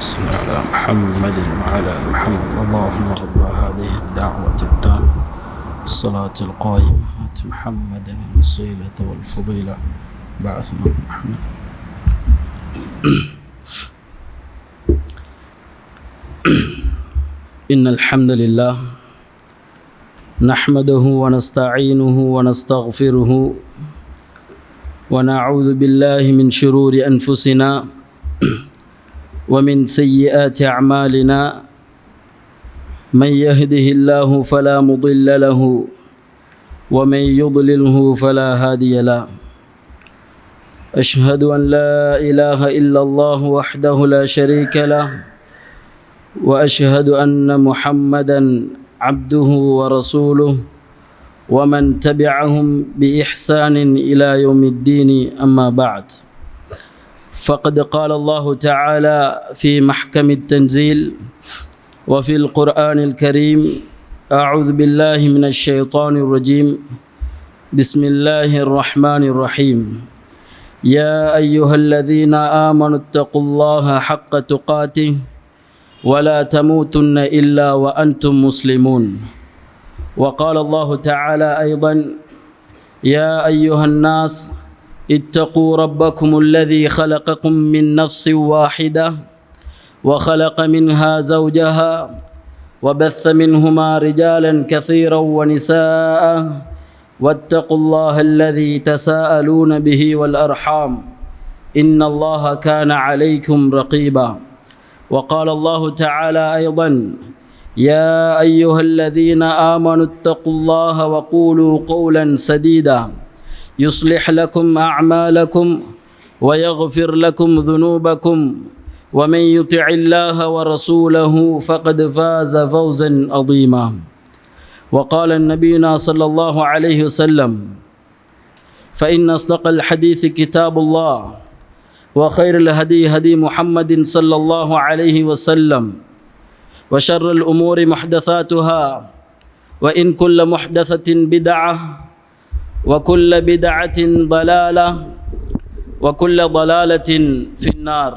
صل على محمد وعلى محمد اللهم رب هذه الدعوة التامة الصلاة القائمة آت محمدا الوسيلة والفضيلة بعثنا محمد. إن الحمد لله نحمده ونستعينه ونستغفره ونعوذ بالله من شرور أنفسنا ومن سيئات أعمالنا من يهده الله فلا مضل له ومن يضلله فلا هادي له. أشهد أن لا إله إلا الله وحده لا شريك له وأشهد أن محمدا عبده ورسوله ومن تبعهم بإحسان إلى يوم الدين. أما بعد، فقد قال الله تعالى في محكم التنزيل وفي القرآن الكريم: أعوذ بالله من الشيطان الرجيم، بسم الله الرحمن الرحيم. يا أيها الذين آمنوا اتقوا الله حق تقاته ولا تموتن إلا وأنتم مسلمون. وقال الله تعالى أيضا: يا أيها الناس اتقوا ربكم الذي خلقكم من نفس واحدة وخلق منها زوجها وبث منهما رجالا كثيرا ونساء واتقوا الله الذي تساءلون به والأرحام إن الله كان عليكم رقيبا. وقال الله تعالى أيضا: يا أيها الذين آمنوا اتقوا الله وقولوا قولا سديدا يصلح لكم أعمالكم ويغفر لكم ذنوبكم ومن يطع الله ورسوله فقد فاز فوزا عظيما. وقال نبينا صلى الله عليه وسلم: فإن أصدق الحديث كتاب الله وخير الهدي هدي محمد صلى الله عليه وسلم وشر الأمور محدثاتها وإن كل محدثة بدعة وكل بدعة ضلالة وكل ضلالة في النار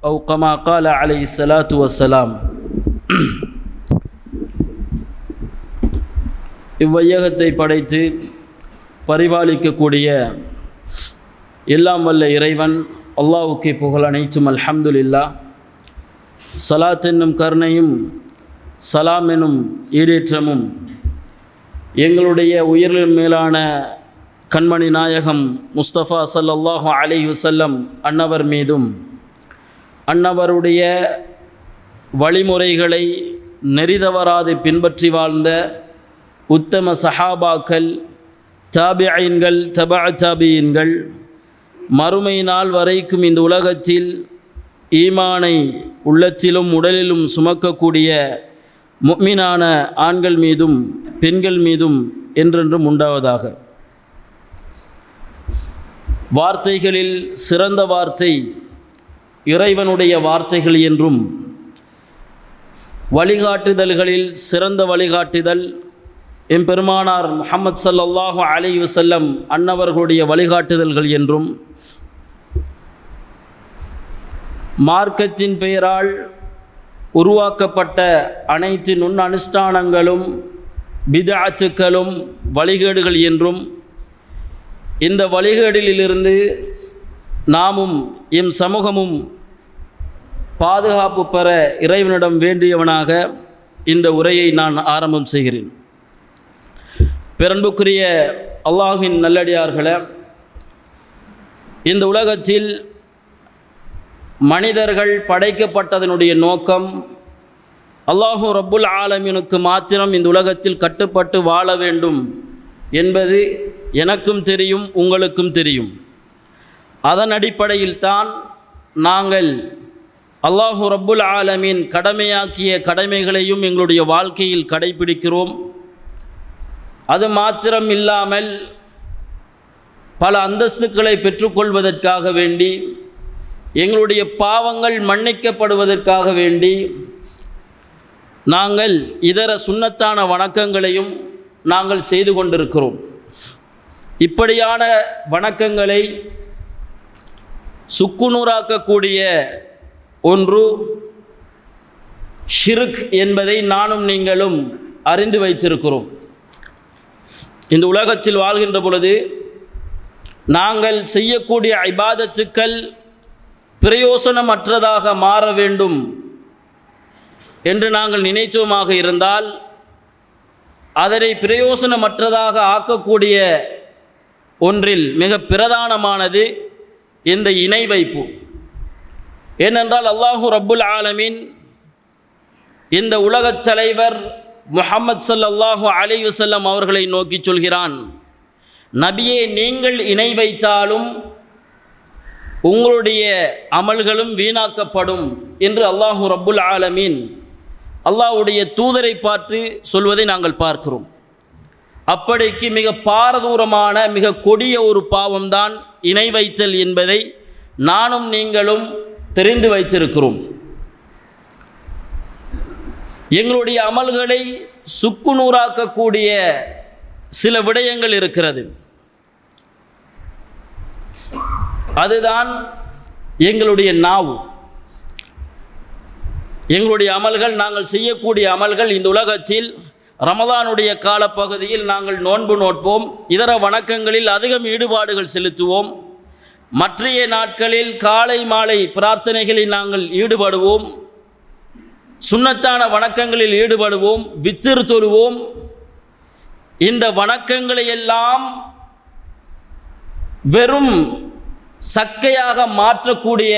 أو كما قال عليه الصلاة والسلام. இவ்வையகத்தை படைத்து பரிபாலிக்கக்கூடிய எல்லாம் வல்ல இறைவன் அல்லாஹ்வுக்கே புகழ் அனைத்தும். அல்ஹம்துலில்லாஹ். ஸலாத் என்னும் கருணையும் சலாம் எனும் ஈடேற்றமும் எங்களுடைய உயிரின் மேலான கண்மணி நாயகம் முஸ்தபா ஸல்லல்லாஹு அலைஹி வஸல்லம் அன்னவர் மீதும், அன்னவருடைய வழிமுறைகளை நெறிதவராது பின்பற்றி வாழ்ந்த உத்தம சஹாபாக்கள், தாபிஈன்கள், தபா தாபிஈன்கள், மறுமை நாள் வரைக்கும் இந்த உலகத்தில் ஈமானை உள்ளத்திலும் உடலிலும் சுமக்கக்கூடிய முஃமினான ஆண்கள் மீதும் பெண்கள் மீதும் என்றென்றும் உண்டாவதாக. வார்த்தைகளில் சிறந்த வார்த்தை இறைவனுடைய வார்த்தைகள் என்றும், வழிகாட்டுதல்களில் சிறந்த வழிகாட்டுதல் எம்பெருமானார் முஹம்மது ஸல்லல்லாஹு அலைஹி வஸல்லம் அன்னவர்களுடைய வழிகாட்டுதல்கள் என்றும், மார்க்கத்தின் பெயரால் உருவாக்கப்பட்ட அனைத்து நுண்ணனுஷ்டானங்களும் பித்அத்துகளும் வழிகேடுகள் என்றும், இந்த வழிகேடுகளிலிருந்து நாமும் எம் சமூகமும் பாதுகாப்பு பெற இறைவனிடம் வேண்டியவனாக இந்த உரையை நான் ஆரம்பம் செய்கிறேன். பெரன்புக்குரிய அல்லாஹ்வின் நல்லடியார்களே, இந்த உலகத்தில் மனிதர்கள் படைக்கப்பட்டதனுடைய நோக்கம் அல்லாஹு ரப்புல் ஆலமீனுக்கு மாத்திரம் இந்த உலகத்தில் கட்டுப்பட்டு வாழ வேண்டும் என்பது எனக்கும் தெரியும், உங்களுக்கும் தெரியும். அதன் அடிப்படையில் தான் நாங்கள் அல்லாஹு ரப்புல் ஆலமீன் கடமையாக்கிய கடமைகளையும் எங்களுடைய வாழ்க்கையில் கடைபிடிக்கிறோம். அது மாத்திரம் இல்லாமல் பல அந்தஸ்துக்களை பெற்றுக்கொள்வதற்காக வேண்டி, எங்களுடைய பாவங்கள் மன்னிக்கப்படுவதற்காக வேண்டி நாங்கள் இதர சுன்னத்தான வணக்கங்களையும் நாங்கள் செய்து கொண்டிருக்கிறோம். இப்படியான வணக்கங்களை சுக்குநூறாக்கக்கூடிய ஒன்று ஷிர்க் என்பதை நானும் நீங்களும் அறிந்து வைத்திருக்கிறோம். இந்த உலகத்தில் வாழ்கின்ற பொழுது நாங்கள் செய்யக்கூடிய இபாதத்துக்கள் பிரயோசனமற்றதாக மாற வேண்டும் என்று நாங்கள் நினைத்தோமாக இருந்தால் அதனை பிரயோசனமற்றதாக ஆக்கக்கூடிய ஒன்றில் மிக பிரதானமானது இந்த இணை வைப்பு. ஏனென்றால் அல்லாஹு ரப்புல் ஆலமீன் இந்த உலகத் தலைவர் முஹம்மது ஸல்லல்லாஹு அலைஹி வஸல்லம் அவர்களை நோக்கி சொல்கிறான், நபியே, நீங்கள் இணை வைத்தாலும் உங்களுடைய அமல்களும் வீணாக்கப்படும் என்று அல்லாஹு ரப்புல் ஆலமீன் அல்லாஹ்வுடைய தூதரை பார்த்து சொல்வதை நாங்கள் பார்க்கிறோம். அப்படிக்கு மிக பாரதூரமான மிக கொடிய ஒரு பாவம்தான் இணை வைத்தல் என்பதை நானும் நீங்களும் தெரிந்து வைத்திருக்கிறோம். எங்களுடைய அமல்களை சுக்குநூறாக்கக்கூடிய சில விடயங்கள் இருக்கிறது. அதுதான் எங்களுடைய நாவு. எங்களுடைய அமல்கள், நாங்கள் செய்யக்கூடிய அமல்கள், இந்த உலகத்தில் ரமதானுடைய காலப்பகுதியில் நாங்கள் நோன்பு நோட்போம், இதர வணக்கங்களில் அதிகம் ஈடுபாடுகள் செலுத்துவோம். மற்றைய நாட்களில் காலை மாலை பிரார்த்தனைகளில் நாங்கள் ஈடுபடுவோம், சுன்னத்தான வணக்கங்களில் ஈடுபடுவோம், வித்திர் தொழுவோம். இந்த வணக்கங்களை எல்லாம் வெறும் சக்கையாக மாற்றக்கூடிய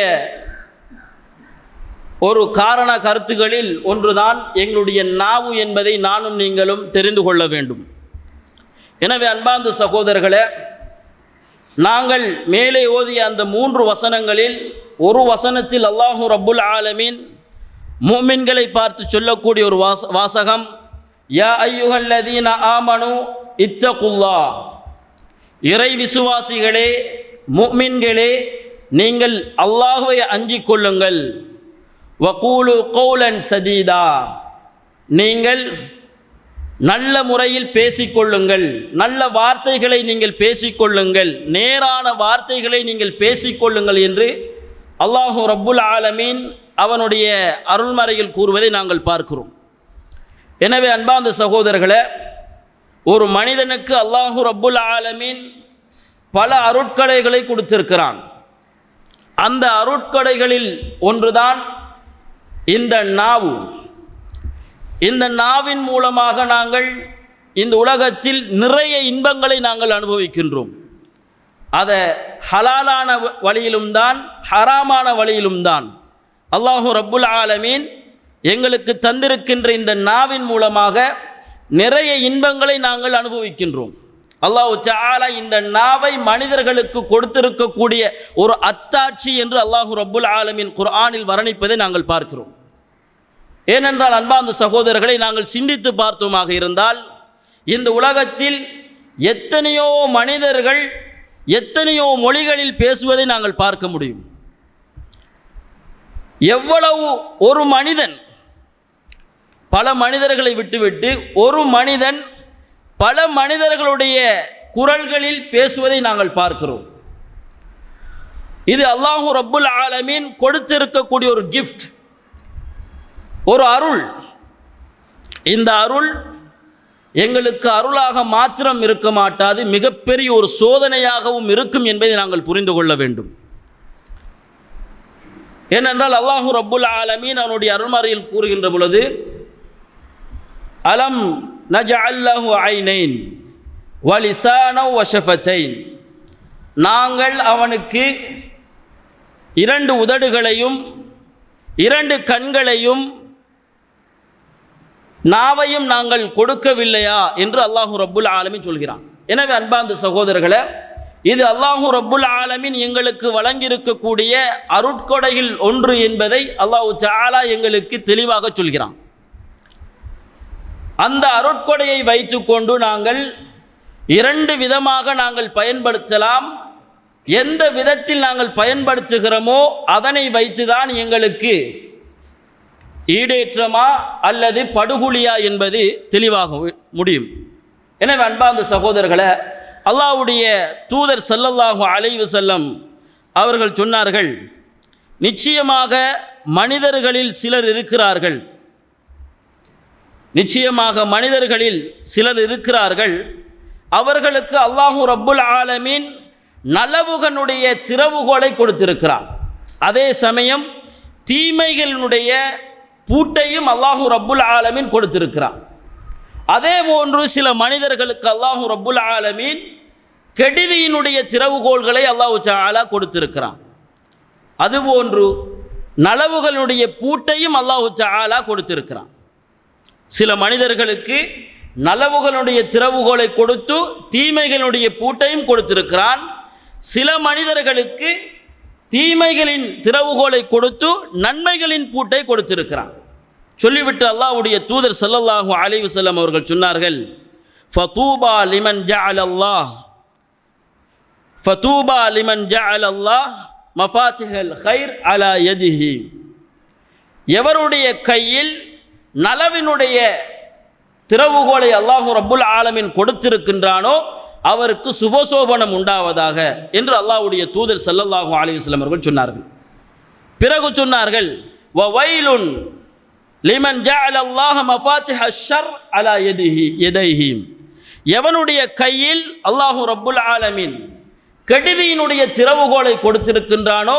ஒரு காரண கருத்துகளில் ஒன்றுதான் எங்களுடைய நாவு என்பதை நானும் நீங்களும் தெரிந்து கொள்ள வேண்டும். எனவே அன்பார்ந்த சகோதரர்களே, நாங்கள் மேலே ஓதிய அந்த 3 வசனங்களில் ஒரு வசனத்தில் அல்லாஹு ரப்புல் ஆலமீன் முஃமின்களை பார்த்து சொல்லக்கூடிய ஒரு வாசகம், யா அய்யுஹல்லதீன ஆமனு இத்தகுல்லாஹ், இறை விசுவாசிகளே, முஃமின்களே, நீங்கள் அல்லாஹ்வை அஞ்சிக் கொள்ளுங்கள். வகூலு கௌலன் சதீதா, நீங்கள் நல்ல முறையில் பேசிக்கொள்ளுங்கள், நல்ல வார்த்தைகளை நீங்கள் பேசிக்கொள்ளுங்கள், நேரான வார்த்தைகளை நீங்கள் பேசிக்கொள்ளுங்கள் என்று அல்லாஹு ரப்புல் ஆலமீன் அவனுடைய அருள்மறையில் கூறுவதை நாங்கள் பார்க்கிறோம். எனவே அன்பார்ந்த சகோதரர்களே, ஒரு மனிதனுக்கு அல்லாஹு ரப்புல் ஆலமீன் பல அருட்கொடைகளை கொடுத்திருக்கிறான். அந்த அருட்கொடைகளில் ஒன்றுதான் இந்த நாவு. இந்த நாவின் மூலமாக நாங்கள் இந்த உலகத்தில் நிறைய இன்பங்களை நாங்கள் அனுபவிக்கின்றோம். அதை ஹலாலான வழியிலும் தான் ஹராமான வழியிலும் தான் அல்லாஹு ரப்புல் ஆலமீன் எங்களுக்கு தந்திருக்கின்ற இந்த நாவின் மூலமாக நிறைய இன்பங்களை நாங்கள் அனுபவிக்கின்றோம். அல்லாஹ் தஆலா இந்த நாவை மனிதர்களுக்கு கொடுத்திருக்கக்கூடிய ஒரு அத்தாட்சி என்று அல்லாஹு ரப்புல் ஆலமீன் குர்ஆனில் வர்ணிப்பதை நாங்கள் பார்க்கிறோம். ஏனென்றால் அன்பார்ந்த சகோதரர்களை, நாங்கள் சிந்தித்து பார்த்தோமாக இருந்தால் இந்த உலகத்தில் எத்தனையோ மனிதர்கள் எத்தனையோ மொழிகளில் பேசுவதை நாங்கள் பார்க்க முடியும். எவ்வளவு ஒரு மனிதன் பல மனிதர்களை விட்டுவிட்டு ஒரு மனிதன் பல மனிதர்களுடைய குரல்களில் பேசுவதை நாங்கள் பார்க்கிறோம். இது அல்லாஹு ரப்புல் ஆலமீன் கொடுத்திருக்கக்கூடிய ஒரு கிஃப்ட், ஒரு அருள். இந்த அருள் எங்களுக்கு அருளாக மாத்திரம் இருக்க மாட்டாது, மிகப்பெரிய ஒரு சோதனையாகவும் இருக்கும் என்பதை நாங்கள் புரிந்து கொள்ள வேண்டும். ஏனென்றால் அல்லாஹு ரப்புல் ஆலமீன் அவனுடைய அருள்மறையில் கூறுகின்ற பொழுது, அலம் நஜஅல் லஹு ஐனைன் வ லிசானன் வ ஷஃபத்தைன், நாங்கள் அவனுக்கு 2 உதடுகளையும் 2 கண்களையும் நாவையும் நாங்கள் கொடுக்கவில்லையா என்று அல்லாஹு ரப்புல் ஆலமீன் சொல்கிறான். எனவே அன்பார்ந்த சகோதரர்களே, இது அல்லாஹு ரப்புல் ஆலமீன் எங்களுக்கு வழங்கியிருக்கக்கூடிய அருட்கொடையில் ஒன்று என்பதை அல்லாஹ் தஆலா எங்களுக்கு தெளிவாக சொல்கிறான். அந்த அருட்கொடையை வைத்துக்கொண்டு நாங்கள் 2 விதமாக நாங்கள் பயன்படுத்தலாம். எந்த விதத்தில் நாங்கள் பயன்படுத்துகிறோமோ அதனை வைத்துதான் எங்களுக்கு ஈடேற்றமா அல்லது படுகொலியா என்பது தெளிவாக முடியும். எனவே அன்பார்ந்த சகோதரர்களே, அல்லாஹ்வுடைய தூதர் ஸல்லல்லாஹு அலைஹி வஸல்லம் அவர்கள் சொன்னார்கள், நிச்சயமாக மனிதர்களில் சிலர் இருக்கிறார்கள், நிச்சயமாக மனிதர்களில் சிலர் இருக்கிறார்கள், அவர்களுக்கு அல்லாஹு ரப்புல் ஆலமீன் நலவுகளுடைய திறவுகோலை கொடுத்திருக்கிறான். அதே சமயம் தீமைகளினுடைய பூட்டையும் அல்லாஹு ரப்புல் ஆலமீன் கொடுத்திருக்கிறான். அதே போன்று சில மனிதர்களுக்கு அல்லாஹு ரப்புல் ஆலமீன் கெடுதியினுடைய திறவுகோள்களை அல்லாஹு தஆலா கொடுத்திருக்கிறான். அதுபோன்று நலவுகளுடைய பூட்டையும் அல்லாஹு தஆலா கொடுத்திருக்கிறான். சில மனிதர்களுக்கு நலவுகளுடைய திறவுகோலை கொடுத்து தீமைகளுடைய பூட்டையும் கொடுத்திருக்கிறான். சில மனிதர்களுக்கு தீமைகளின் திறவுகோலை கொடுத்து நன்மைகளின் பூட்டை கொடுத்திருக்கிறான். சொல்லிவிட்டு அல்லாஹ்வுடைய தூதர் ஸல்லல்லாஹு அலைஹி வஸல்லம் அவர்கள் சொன்னார்கள், ஃபதூபா லிமன் ஜஅல அல்லாஹ் மஃபாத்திஹல் கைர் அலா யதிஹி. எவருடைய கையில் நலவினுடைய திறவுகோலை அல்லாஹு ரப்புல் ஆலமீன் கொடுத்திருக்கின்றானோ அவருக்கு சுபசோபனம் உண்டாவதாக என்று அல்லாஹ்வுடைய தூதர் ஸல்லல்லாஹு அலைஹி வஸல்லம் அவர்கள் சொன்னார்கள். பிறகு சொன்னார்கள், வவைலுன் லிமன் ஜஅல அல்லாஹ் மஃபாத்திஹஷ் ஷர் அலா யதைஹி. எவனுடைய கையில் அல்லாஹு ரப்புல் ஆலமீன் கெடுதியினுடைய திறவுகோலை கொடுத்திருக்கின்றானோ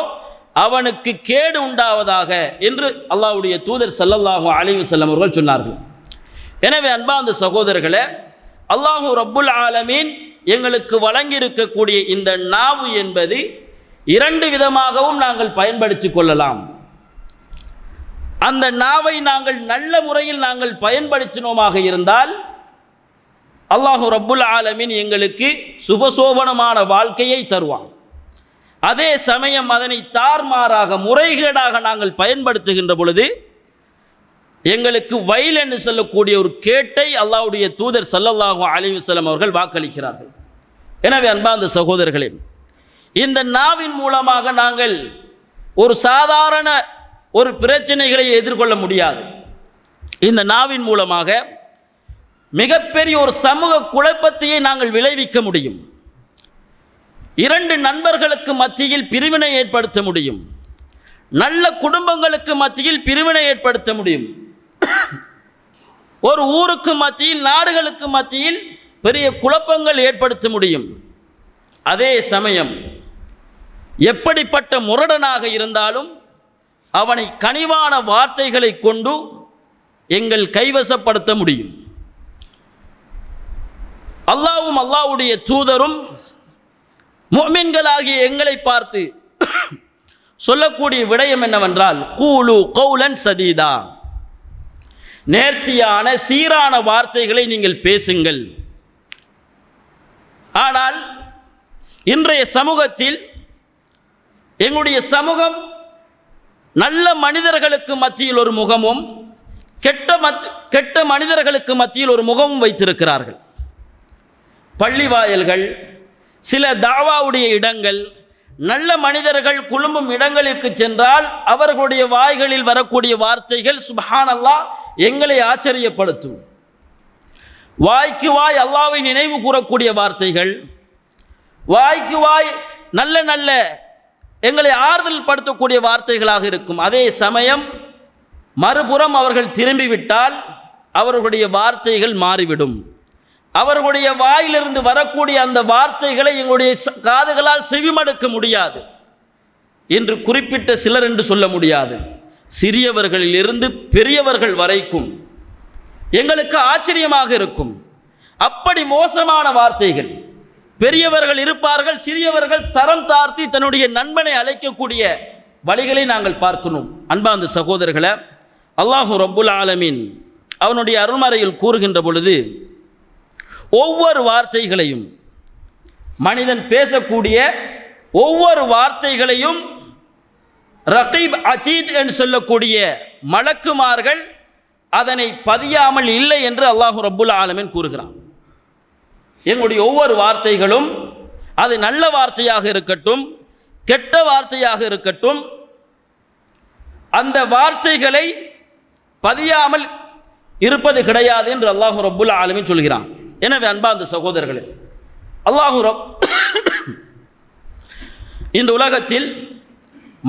அவனுக்கு கேடு உண்டாவதாக என்று அல்லாஹ்வுடைய தூதர் ஸல்லல்லாஹு அலைஹி வஸல்லம் அவர்கள் சொன்னார்கள். எனவே அன்பார்ந்த சகோதரர்களே, அல்லாஹு ரப்புல் ஆலமீன் எங்களுக்கு வழங்கியிருக்கக்கூடிய இந்த நாவு என்பது இரண்டு விதமாகவும் நாங்கள் பயன்படுத்தி கொள்ளலாம். அந்த நாவை நாங்கள் நல்ல முறையில் நாங்கள் பயன்படுத்தினோமாக இருந்தால் அல்லாஹு ரப்புல் ஆலமீன் எங்களுக்கு சுபசோபனமான வாழ்க்கையை தருவான். அதே சமயம் அதனை தார்மாறாக முறைகேடாக நாங்கள் பயன்படுத்துகின்ற பொழுது எங்களுக்கு வயல் என்று சொல்லக்கூடிய ஒரு கேட்டை அல்லாஹ்வுடைய தூதர் ஸல்லல்லாஹு அலைஹி வஸல்லம் அவர்கள் வாக்களிக்கிறார்கள். எனவே அன்பார்ந்த சகோதரர்களே, இந்த நாவின் மூலமாக நாங்கள் ஒரு சாதாரண ஒரு பிரச்சனைகளை எதிர்கொள்ள முடியாது. இந்த நாவின் மூலமாக மிகப்பெரிய ஒரு சமூக குழப்பத்தையே நாங்கள் விளைவிக்க முடியும். இரண்டு நண்பர்களுக்கு மத்தியில் பிரிவினை ஏற்படுத்த முடியும். நல்ல குடும்பங்களுக்கு மத்தியில் பிரிவினை ஏற்படுத்த முடியும். ஒரு ஊருக்கு மத்தியில், நாடுகளுக்கு மத்தியில் பெரிய குழப்பங்கள் ஏற்படுத்த முடியும். அதே சமயம் எப்படிப்பட்ட முரடனாக இருந்தாலும் அவனை கனிவான வார்த்தைகளை கொண்டு எங்கள் கைவசப்படுத்த முடியும். அல்லாஹ்வும் அல்லாஹ்வுடைய தூதரும் முஃமின்களாகிய எங்களை பார்த்து சொல்லக்கூடிய விடயம் என்னவென்றால், கூலு கௌலன் சதீதா, நேர்த்தியான சீரான வார்த்தைகளை நீங்கள் பேசுங்கள். ஆனால் இன்றைய சமூகத்தில் எங்களுடைய சமூகம் நல்ல மனிதர்களுக்கு மத்தியில் ஒரு முகமும் கெட்ட மனிதர்களுக்கு மத்தியில் ஒரு முகமும் வைத்திருக்கிறார்கள். பள்ளிவாயல்கள், சில தாவாவுடைய இடங்கள், நல்ல மனிதர்கள் குழும்பும் இடங்களுக்கு சென்றால் அவர்களுடைய வாய்களில் வரக்கூடிய வார்த்தைகள் சுப்ஹானல்லாஹ் எங்களை ஆச்சரியப்படுத்தும். வாய்க்கு வாய் அல்லாஹ்வை நினைவு கூறக்கூடிய வார்த்தைகள், வாய்க்கு வாய் நல்ல நல்ல எங்களை ஆறுதல் படுத்தக்கூடிய வார்த்தைகளாக இருக்கும். அதே சமயம் மறுபுறம் அவர்கள் திரும்பிவிட்டால் அவர்களுடைய வார்த்தைகள் மாறிவிடும். அவர்களுடைய வாயிலிருந்து வரக்கூடிய அந்த வார்த்தைகளை எங்களுடைய காதுகளால் செவிமடுக்க முடியாது. என்று குறிப்பிட்ட சிலர் என்று சொல்ல முடியாது, சிறியவர்களிலிருந்து பெரியவர்கள் வரைக்கும் எங்களுக்கு ஆச்சரியமாக இருக்கும். அப்படி மோசமான வார்த்தைகள். பெரியவர்கள் இருப்பார்கள், சிறியவர்கள் தரம் தாழ்த்தி தன்னுடைய நண்பனை அழைக்கக்கூடிய வழிகளை நாங்கள் பார்க்கணும். அன்பார்ந்த சகோதரர்களே, அல்லாஹு ரப்புல் ஆலமீன் அவனுடைய அருள்மறையில் கூறுகின்ற பொழுது ஒவ்வொரு வார்த்தைகளையும், மனிதன் பேசக்கூடிய ஒவ்வொரு வார்த்தைகளையும் ரகீப் அதீத் என்று சொல்லக்கூடிய மலக்குமார்கள் அதனை பதியாமல் இல்லை என்று அல்லாஹு ரப்புல் ஆலமீன் கூறுகிறான். எங்களுடைய ஒவ்வொரு வார்த்தைகளும், அது நல்ல வார்த்தையாக இருக்கட்டும் கெட்ட வார்த்தையாக இருக்கட்டும், அந்த வார்த்தைகளை பதியாமல் இருப்பது கிடையாது என்று அல்லாஹு ரப்புல் ஆலமீன் சொல்கிறான். எனவே அன்பார்ந்த சகோதரர்களே, இந்த உலகத்தில்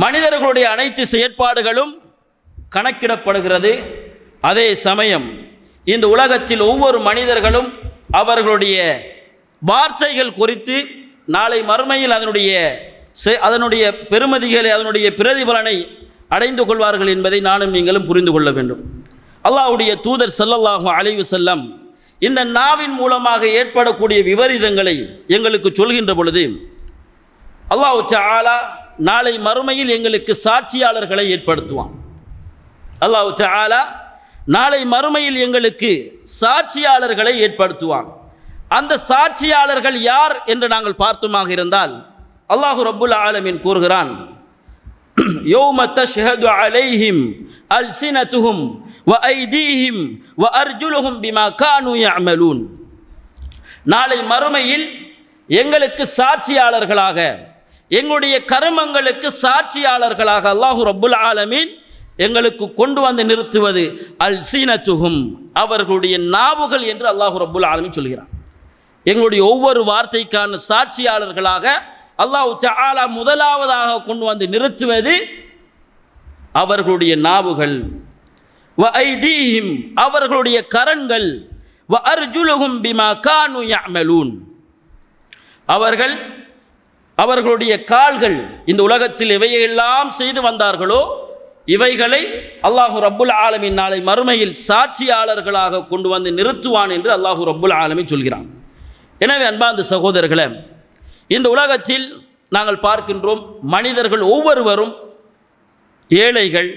மனிதர்களுடைய அனைத்து செயற்பாடுகளும் கணக்கிடப்படுகிறது. அதே சமயம் இந்த உலகத்தில் ஒவ்வொரு மனிதர்களும் அவர்களுடைய வார்த்தைகள் குறித்து நாளை மறுமையில் அதனுடைய பெருமதிகளை அதனுடைய பிரதிபலனை அடைந்து கொள்வார்கள் என்பதை நானும் நீங்களும் புரிந்து கொள்ள வேண்டும். அல்லாஹ்வுடைய தூதர் ஸல்லல்லாஹு அலைஹி வஸல்லம் இந்த நாவின் மூலமாக ஏற்படக்கூடிய விபரீதங்களை எங்களுக்கு சொல்கின்ற பொழுது அல்லாஹ் தஆலா நாளை மறுமையில் எங்களுக்கு சாட்சியாளர்களை ஏற்படுத்துவான். அல்லாஹ் தஆலா நாளை மறுமையில் எங்களுக்கு சாட்சியாளர்களை ஏற்படுத்துவான். அந்த சாட்சியாளர்கள் யார் என்று நாங்கள் பார்த்தோமாக இருந்தால் அல்லாஹ் ரப்புல் ஆலமீன் கூறுகிறான், யௌம தஷ்ஹது அலைஹிம் அல்சினதுஹும் வ ஐதீஹிம் வ அர்ஜுலுஹும் பிமா கானூ யஅமலூன். நாளை மறுமையில் எங்களுக்கு சாட்சியாளர்களாக, எங்களுடைய கர்மங்களுக்கு சாட்சியாளர்களாக அல்லாஹ் ரப்புல் ஆலமீன் எங்களுக்கு கொண்டு வந்து நிறுத்துவது அல்சினதுஹும், அவர்களுடைய நாவுகள் என்று அல்லாஹ் ரப்புல் ஆலமீன் சொல்கிறான். எங்களுடைய ஒவ்வொரு வார்த்தைக்கான சாட்சியாளர்களாக அல்லாஹ் தஆலா முதலாவதாக கொண்டு வந்து நிறுத்துவது அவர்களுடைய நாவுகள், வ ஐதீஹிம் அவர்களுடைய கரங்கள், வ அர்ஜுலுஹும் பிமா கானூ யஅமலூன் அவர்களுடைய கால்கள் இந்த உலகத்தில் எவையெல்லாம் செய்து வந்தார்களோ இவைகளை அல்லாஹ் ரப்புல் ஆலமீன் நாளை மறுமையில் சாட்சியாளர்களாக கொண்டு வந்து நிறுத்துவான் என்று அல்லாஹ் ரப்புல் ஆலமீன் சொல்கிறான். எனவே அன்பார்ந்த சகோதரர்களே, இந்த உலகத்தில் நாங்கள் பார்க்கின்றோம் மனிதர்கள் ஒவ்வொருவரும் ஏழைகள்,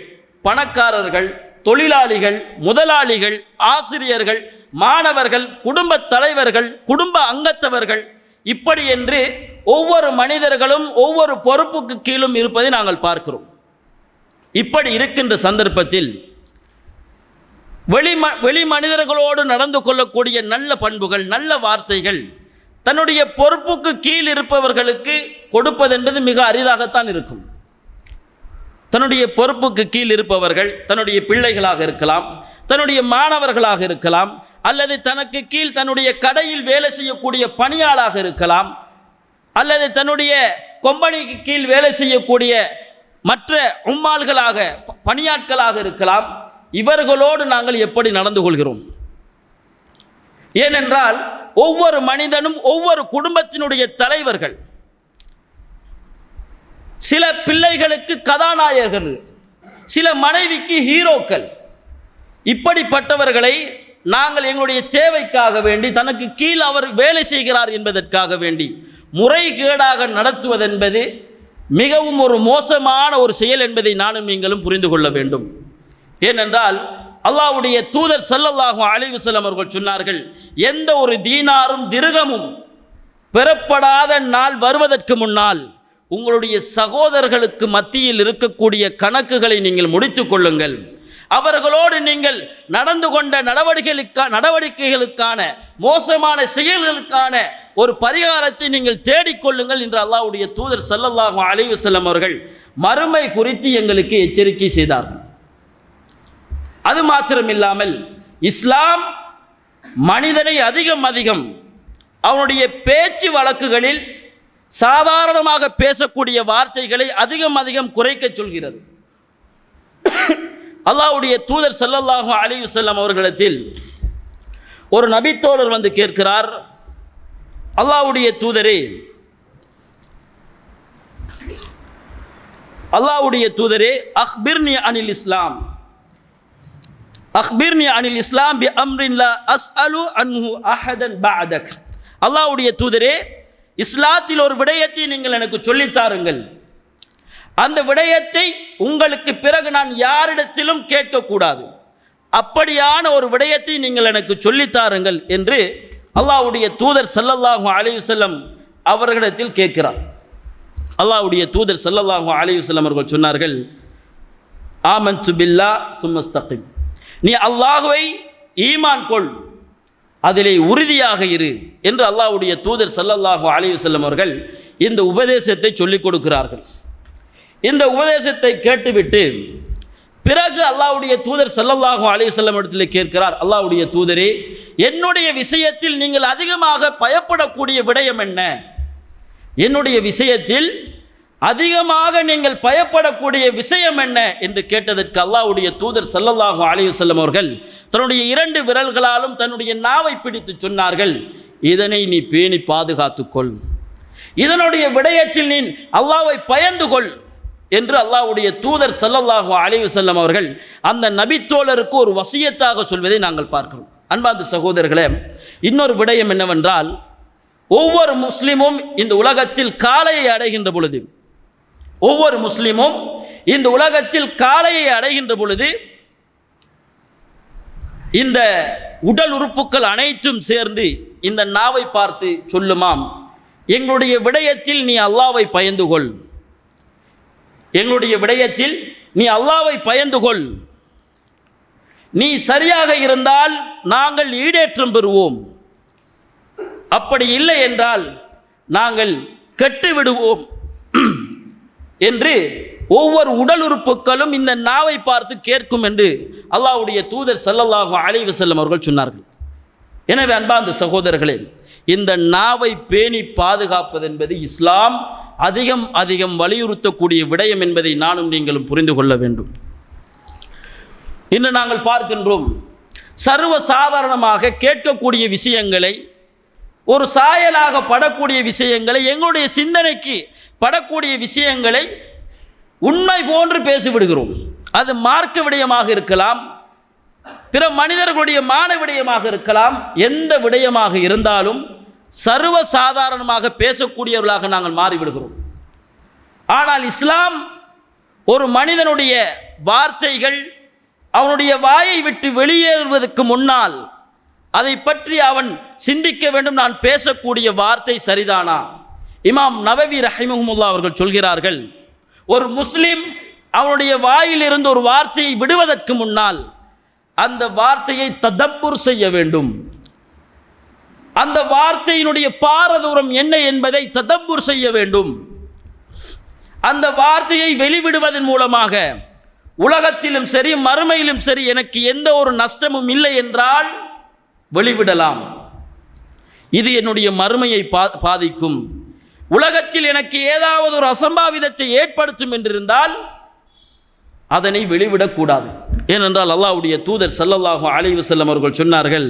பணக்காரர்கள், தொழிலாளிகள், முதலாளிகள், ஆசிரியர்கள், மாணவர்கள், குடும்ப தலைவர்கள், குடும்ப அங்கத்தவர்கள், இப்படி என்று ஒவ்வொரு மனிதர்களும் ஒவ்வொரு பொறுப்புக்கு கீழும் இருப்பதை நாங்கள் பார்க்கிறோம். இப்படி இருக்கின்ற சந்தர்ப்பத்தில் வெளி மனிதர்களோடு நடந்து கொள்ளக்கூடிய நல்ல பண்புகள், நல்ல வார்த்தைகள் தன்னுடைய பொறுப்புக்கு கீழ் இருப்பவர்களுக்கு கொடுப்பது என்பது மிக அரிதாகத்தான் இருக்கும். தன்னுடைய பொறுப்புக்கு கீழ் இருப்பவர்கள் தன்னுடைய பிள்ளைகளாக இருக்கலாம், தன்னுடைய மாணவர்களாக இருக்கலாம், அல்லது தனக்கு கீழ் தன்னுடைய கடையில் வேலை செய்யக்கூடிய பணியாளாக இருக்கலாம், அல்லது தன்னுடைய கொம்பனிக்கு கீழ் வேலை செய்யக்கூடிய மற்ற உம்மாள்களாக பணியாட்களாக இருக்கலாம். இவர்களோடு நாங்கள் எப்படி நடந்து கொள்கிறோம்? ஏனென்றால் ஒவ்வொரு மனிதனும் ஒவ்வொரு குடும்பத்தினுடைய தலைவர்கள். சில பிள்ளைகளுக்கு கதாநாயகர்கள், சில மனைவிக்கு ஹீரோக்கள். இப்படிப்பட்டவர்களை நாங்கள் எங்களுடைய தேவைக்காக வேண்டி, தனக்கு கீழ் அவர் வேலை செய்கிறார் என்பதற்காக வேண்டி முறைகேடாக நடத்துவதென்பது மிகவும் ஒரு மோசமான ஒரு செயல் என்பதை நானும் நீங்களும் புரிந்து கொள்ள வேண்டும். ஏனென்றால் அல்லாஹ்வுடைய தூதர் ஸல்லல்லாஹு அலைஹி வஸல்லம் அவர்கள் சொன்னார்கள், எந்த ஒரு தீனாரும் திர்ஹமும் பெறப்படாத நாள் வருவதற்கு முன்னால் உங்களுடைய சகோதரர்களுக்கு மத்தியில் இருக்கக்கூடிய கணக்குகளை நீங்கள் முடித்து கொள்ளுங்கள். அவர்களோடு நீங்கள் நடந்து கொண்ட நடவடிக்கைகளுக்கான மோசமான செயல்களுக்கான ஒரு பரிகாரத்தை நீங்கள் தேடிக்கொள்ளுங்கள் என்று அல்லாஹ்வுடைய தூதர் ஸல்லல்லாஹு அலைஹி வஸல்லம் அவர்கள் மறுமை குறித்து எங்களுக்கு எச்சரிக்கை செய்தார்கள். அது மாத்திரமில்லாமல் இஸ்லாம் மனிதனை அதிகம் அவனுடைய பேச்சு வழக்குகளில் சாதாரணமாக பேசக்கூடிய வார்த்தைகளை அதிகம் குறைக்க சொல்கிறது. அல்லாஹ்வுடைய தூதர் ஸல்லல்லாஹு அலைஹி வஸல்லம் அவர்களிடத்தில் ஒரு நபித்தோழர் வந்து கேட்கிறார், அல்லாஹ்வுடைய தூதரே அக்பிர்னி அனில் இஸ்லாம் பி அம்ரின் லா அஸ்அலு அன்ஹு அஹதன் பஅதக். அல்லாஹ்வுடைய தூதரே, இஸ்லாத்தில் ஒரு விடயத்தை நீங்கள் எனக்கு சொல்லித்தாருங்கள். அந்த விடயத்தை உங்களுக்கு பிறகு நான் யாரிடத்திலும் கேட்கக்கூடாது. அப்படியான ஒரு விடயத்தை நீங்கள் எனக்கு சொல்லித்தாருங்கள் என்று அல்லாஹ்வுடைய தூதர் ஸல்லல்லாஹு அலைஹி வஸல்லம் அவர்களிடத்தில் கேட்கிறார். அல்லாஹ்வுடைய தூதர் ஸல்லல்லாஹு அலைஹி வஸல்லம் அவர்கள் சொன்னார்கள், ஆமன்து பில்லாஹ் சும்மஸ்தகிம். நீ அல்லாஹ்வை ஈமான் கொள், அதிலே உறுதியாக இரு என்று அல்லாஹ்வுடைய தூதர் ஸல்லல்லாஹு அலைஹி வஸல்லம் அவர்கள் இந்த உபதேசத்தை சொல்லிக் கொடுக்கிறார்கள். இந்த உபதேசத்தை கேட்டுவிட்டு பிறகு அல்லாஹ்வுடைய தூதர் ஸல்லல்லாஹு அலைஹி வஸல்லம் இடத்தில் கேட்கிறார், அல்லாஹ்வுடைய தூதரே, என்னுடைய விஷயத்தில் நீங்கள் அதிகமாக பயப்படக்கூடிய விடயம் என்ன? என்னுடைய விஷயத்தில் அதிகமாக நீங்கள் பயப்படக்கூடிய விஷயம் என்ன என்று கேட்டதற்கு அல்லாஹ்வுடைய தூதர் ஸல்லல்லாஹு அலைஹி வஸல்லம் அவர்கள் தன்னுடைய 2 விரல்களாலும் தன்னுடைய நாவை பிடித்து சொன்னார்கள், இதனை நீ பேணி பாதுகாத்துக்கொள், இதனுடைய விடயத்தில் நீ அல்லாஹ்வை பயந்து கொள் என்று அல்லாஹ்வுடைய தூதர் ஸல்லல்லாஹு அலைஹி வஸல்லம் அவர்கள் அந்த நபித்தோழருக்கு ஒரு வசியத்தாக சொல்வதை நாங்கள் பார்க்கிறோம். அன்பார்ந்த சகோதரர்களே, இன்னொரு விடயம் என்னவென்றால், ஒவ்வொரு முஸ்லிமும் இந்த உலகத்தில் காலையை அடைகின்ற பொழுது, ஒவ்வொரு முஸ்லிமும் இந்த உலகத்தில் காலையை அடைகின்ற பொழுது இந்த உடல் உறுப்புகள் அனைத்தும் சேர்ந்து இந்த நாவை பார்த்து சொல்லுமாம், எங்களுடைய விடயத்தில் நீ அல்லாஹ்வை பயந்து கொள், எங்களுடைய விடயத்தில் நீ அல்லாஹ்வை பயந்து கொள், நீ சரியாக இருந்தால் நாங்கள் ஈடேற்றம் பெறுவோம், அப்படி இல்லை என்றால் நாங்கள் கெட்டு விடுவோம் என்று ஒவ்வொரு உடல் உறுப்புகளும் இந்த நாவை பார்த்து கேட்கும் என்று அல்லாஹ்வுடைய தூதர் ஸல்லல்லாஹு அலைஹி வஸல்லம் அவர்கள் சொன்னார்கள். எனவே அன்பார்ந்த சகோதரர்களே, இந்த நாவை பேணி பாதுகாப்பது என்பது இஸ்லாம் அதிகம் வலியுறுத்தக்கூடிய விடயம் என்பதை நானும் நீங்களும் புரிந்து கொள்ள வேண்டும். இன்று நாங்கள் பார்க்கின்றோம், சர்வ சாதாரணமாக கேட்கக்கூடிய விஷயங்களை, ஒரு சாயலாக படக்கூடிய விஷயங்களை, எங்களுடைய சிந்தனைக்கு படக்கூடிய விஷயங்களை உண்மை போன்று பேசிவிடுகிறோம். அது மார்க்க விடயமாக இருக்கலாம், பிற மனிதர்களுடைய மான விடயமாக இருக்கலாம், எந்த விடயமாக இருந்தாலும் சர்வ சாதாரணமாக பேசக்கூடியவர்களாக நாங்கள் மாறிவிடுகிறோம். ஆனால் இஸ்லாம் ஒரு மனிதனுடைய வார்த்தைகள் அவனுடைய வாயை விட்டு வெளியேறுவதற்கு முன்னால் அதை பற்றி அவன் சிந்திக்க வேண்டும், நான் பேசக்கூடிய வார்த்தை சரிதானா? இமாம் நவவி ரஹிமஹுல்லாஹ் அவர்கள் சொல்கிறார்கள், ஒரு முஸ்லிம் அவனுடைய வாயிலிருந்து ஒரு வார்த்தையை விடுவதற்கு முன்னால் அந்த வார்த்தையை ததப்புர் செய்ய வேண்டும், அந்த வார்த்தையினுடைய பாரதூரம் என்ன என்பதை ததப்புர் செய்ய வேண்டும். அந்த வார்த்தையை வெளிவிடுவதன் மூலமாக உலகத்திலும் சரி மறுமையிலும் சரி எனக்கு எந்த ஒரு நஷ்டமும் இல்லை என்றால் வெளிவிடலாம், இது என்னுடைய மறுமையை பாதிக்கும், உலகத்தில் எனக்கு ஏதாவது ஒரு அசம்பாவிதத்தை ஏற்படுத்தும் என்றிருந்தால் அதனை வெளிவிடக்கூடாது. ஏனென்றால் அல்லாஹ்வுடைய தூதர் ஸல்லல்லாஹு அலைஹி வஸல்லம் அவர்கள் சொன்னார்கள்,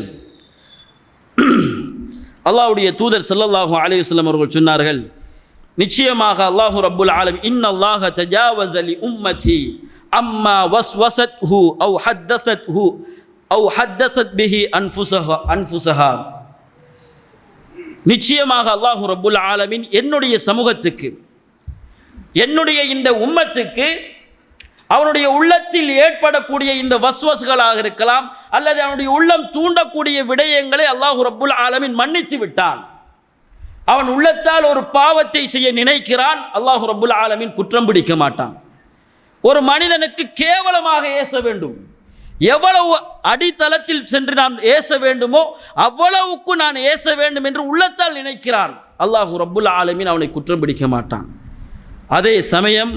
அல்லாஹ்வுடைய தூதர் ஸல்லல்லாஹு அலைஹி வஸல்லம் அவர்கள் சொன்னார்கள், நிச்சயமாக அல்லாஹு ரப்புல் ஆலமீன் இன்னல்லாஹ தஜாவஸ லி உம்மதி அம்மா வஸ்வஸத்ஹு அவ் ஹத்தஸத்ஹு அவ் ஹத்தஸத் பிஹி அன்ஃபுஸஹா. நிச்சயமாக அல்லாஹு ரப்புல் ஆலமீன் என்னுடைய சமூகத்துக்கு, என்னுடைய இந்த உம்மத்துக்கு அவனுடைய உள்ளத்தில் ஏற்படக்கூடிய இந்த வஸ்வஸ்களாக இருக்கலாம் அல்லது அவனுடைய உள்ளம் தூண்டக்கூடிய விடயங்களை அல்லாஹு ரப்புல் ஆலமீன் மன்னித்து விட்டான். அவன் உள்ளத்தால் ஒரு பாவத்தை செய்ய நினைக்கிறான், அல்லாஹு ரப்புல் ஆலமீன் குற்றம் பிடிக்க மாட்டான். ஒரு மனிதனுக்கு கேவலமாக ஏச வேண்டும், எவ்வளவு அடித்தளத்தில் சென்று நான் ஏச வேண்டுமோ அவ்வளவுக்கு நான் ஏச வேண்டும் என்று உள்ளத்தால் நினைக்கிறான், அல்லாஹு ரப்புல் ஆலமீன் அவனை குற்றம் பிடிக்க மாட்டான். அதே சமயம்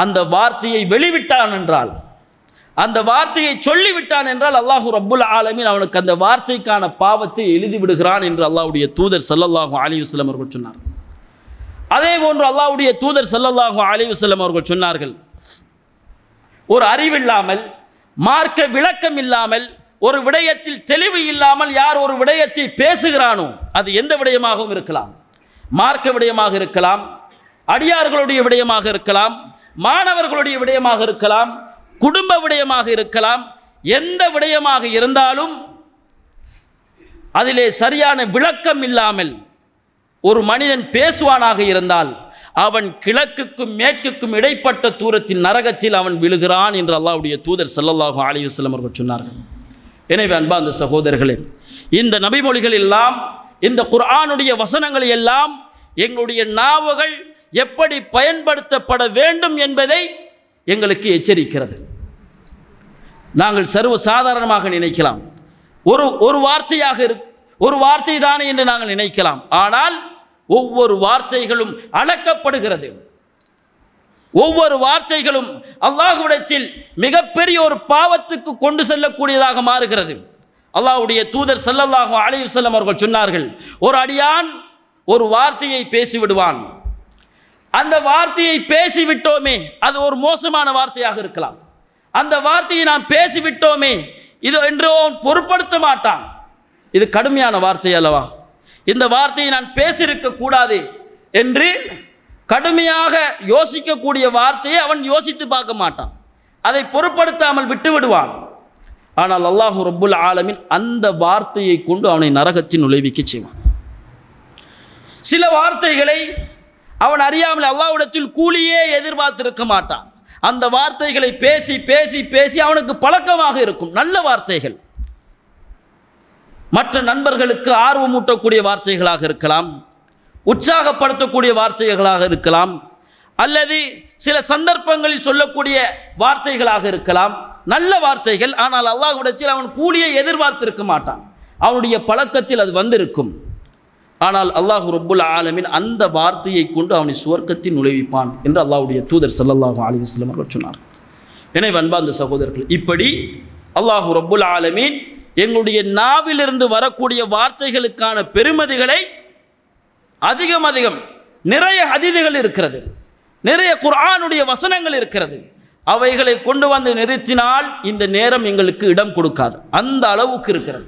அந்த வார்த்தையை வெளிவிட்டான் என்றால், அந்த வார்த்தையை சொல்லிவிட்டான் என்றால் அல்லாஹு ரப்புல் ஆலமீன் அவனுக்கு அந்த வார்த்தைக்கான பாவத்தை எழுதி விடுகிறான் என்று அல்லாஹ்வுடைய தூதர் ஸல்லல்லாஹு அலைஹி வஸல்லம் அவர்கள் சொன்னார். அதே போன்று அல்லாஹ்வுடைய தூதர் ஸல்லல்லாஹு அலைஹி வஸல்லம் அவர்கள் சொன்னார்கள், ஒரு அறிவில்லாமல், மார்க்க விளக்கம் இல்லாமல், ஒரு விடயத்தில் தெளிவு இல்லாமல் யார் ஒரு விடயத்தை பேசுகிறானோ, அது எந்த விடயமாகவும் இருக்கலாம், மார்க்க விடயமாக இருக்கலாம், அடியார்களுடைய விடயமாக இருக்கலாம், மாணவர்களுடைய விடயமாக இருக்கலாம், குடும்ப விடயமாக இருக்கலாம், எந்த விடயமாக இருந்தாலும் அதிலே சரியான விளக்கம் இல்லாமல் ஒரு மனிதன் பேசுவானாக இருந்தால் அவன் கிழக்குக்கும் மேற்குக்கும் இடைப்பட்ட தூரத்தில் நரகத்தில் அவன் விழுகிறான் என்று அல்லாஹ்வுடைய தூதர் ஸல்லல்லாஹு அலைஹி வஸல்லம் அவர்கள் சொன்னார்கள். எனவே அன்பார்ந்த சகோதரர்களே, இந்த நபிமொழிகள் எல்லாம், இந்த குர்ஆனுடைய வசனங்கள் எல்லாம் எங்களுடைய நாவுகள் எப்படி பயன்படுத்தப்பட வேண்டும் என்பதை எங்களுக்கு எச்சரிக்கிறது. நாங்கள் சர்வ சாதாரணமாக நினைக்கலாம், ஒரு வார்த்தை தானே என்று நாங்கள் நினைக்கலாம். ஆனால் ஒவ்வொரு வார்த்தைகளும் அளக்கப்படுகிறது, ஒவ்வொரு வார்த்தைகளும் அல்லாஹ்விடத்தில் மிகப்பெரிய ஒரு பாவத்துக்கு கொண்டு செல்லக்கூடியதாக மாறுகிறது. அல்லாஹ்வுடைய தூதர் ஸல்லல்லாஹு அலைஹி வஸல்லம் அவர்கள் சொன்னார்கள், ஒரு அடியான் ஒரு வார்த்தையை பேசிவிடுவான், அந்த வார்த்தையை பேசிவிட்டோமே, அது ஒரு மோசமான வார்த்தையாக இருக்கலாம். அந்த வார்த்தையை நாம் பேசிவிட்டோமே இது என்று பொருட்படுத்த மாட்டான். இது கடுமையான வார்த்தை அல்லவா, இந்த வார்த்தையை நான் பேசியிருக்க கூடாது என்று கடுமையாக யோசிக்கக்கூடிய வார்த்தையை அவன் யோசித்து பார்க்க மாட்டான், அதை பொருட்படுத்தாமல் விட்டு விடுவான். ஆனால் அல்லாஹு ரப்புல் ஆலமீன் அந்த வார்த்தையை கொண்டு அவனை நரகத்தின் நுழைவிக்க செய்வான். சில வார்த்தைகளை அவன் அறியாமல் அல்லாஹ்விடத்தில் கூலியே எதிர்பார்த்திருக்க மாட்டான். அந்த வார்த்தைகளை பேசி பேசி பேசி அவனுக்கு பழக்கமாக இருக்கும். நல்ல வார்த்தைகள், மற்ற நண்பர்களுக்கு ஆர்வமூட்டக்கூடிய வார்த்தைகளாக இருக்கலாம், உற்சாகப்படுத்தக்கூடிய வார்த்தைகளாக இருக்கலாம், அல்லது சில சந்தர்ப்பங்களில் சொல்லக்கூடிய வார்த்தைகளாக இருக்கலாம். நல்ல வார்த்தைகள். ஆனால் அல்லாஹ்விடத்தில் அவன் கூலியை எதிர்பார்த்திருக்க மாட்டான், அவனுடைய பழக்கத்தில் அது வந்திருக்கும். ஆனால் அல்லாஹ் ரப்புல் ஆலமீன் அந்த வார்த்தையை கொண்டு அவனை சுவர்க்கத்தில் நுழைவிப்பான் என்று அல்லாஹ்வுடைய தூதர் ஸல்லல்லாஹு அலைஹி வஸல்லம் அவர்கள் சொன்னார். எனவே அன்பார்ந்த சகோதரர்கள், இப்படி அல்லாஹ் ரப்புல் ஆலமீன் எங்களுடைய நாவிலிருந்து வரக்கூடிய வார்த்தைகளுக்கான பெருமதிகளை அதிகம் நிறைய ஹதீதுகள் இருக்கிறது, நிறைய குர்ஆனுடைய வசனங்கள் இருக்கிறது. அவைகளை கொண்டு வந்து நிறுத்தினால் இந்த நேரம் எங்களுக்கு இடம் கொடுக்காது, அந்த அளவுக்கு இருக்கிறது.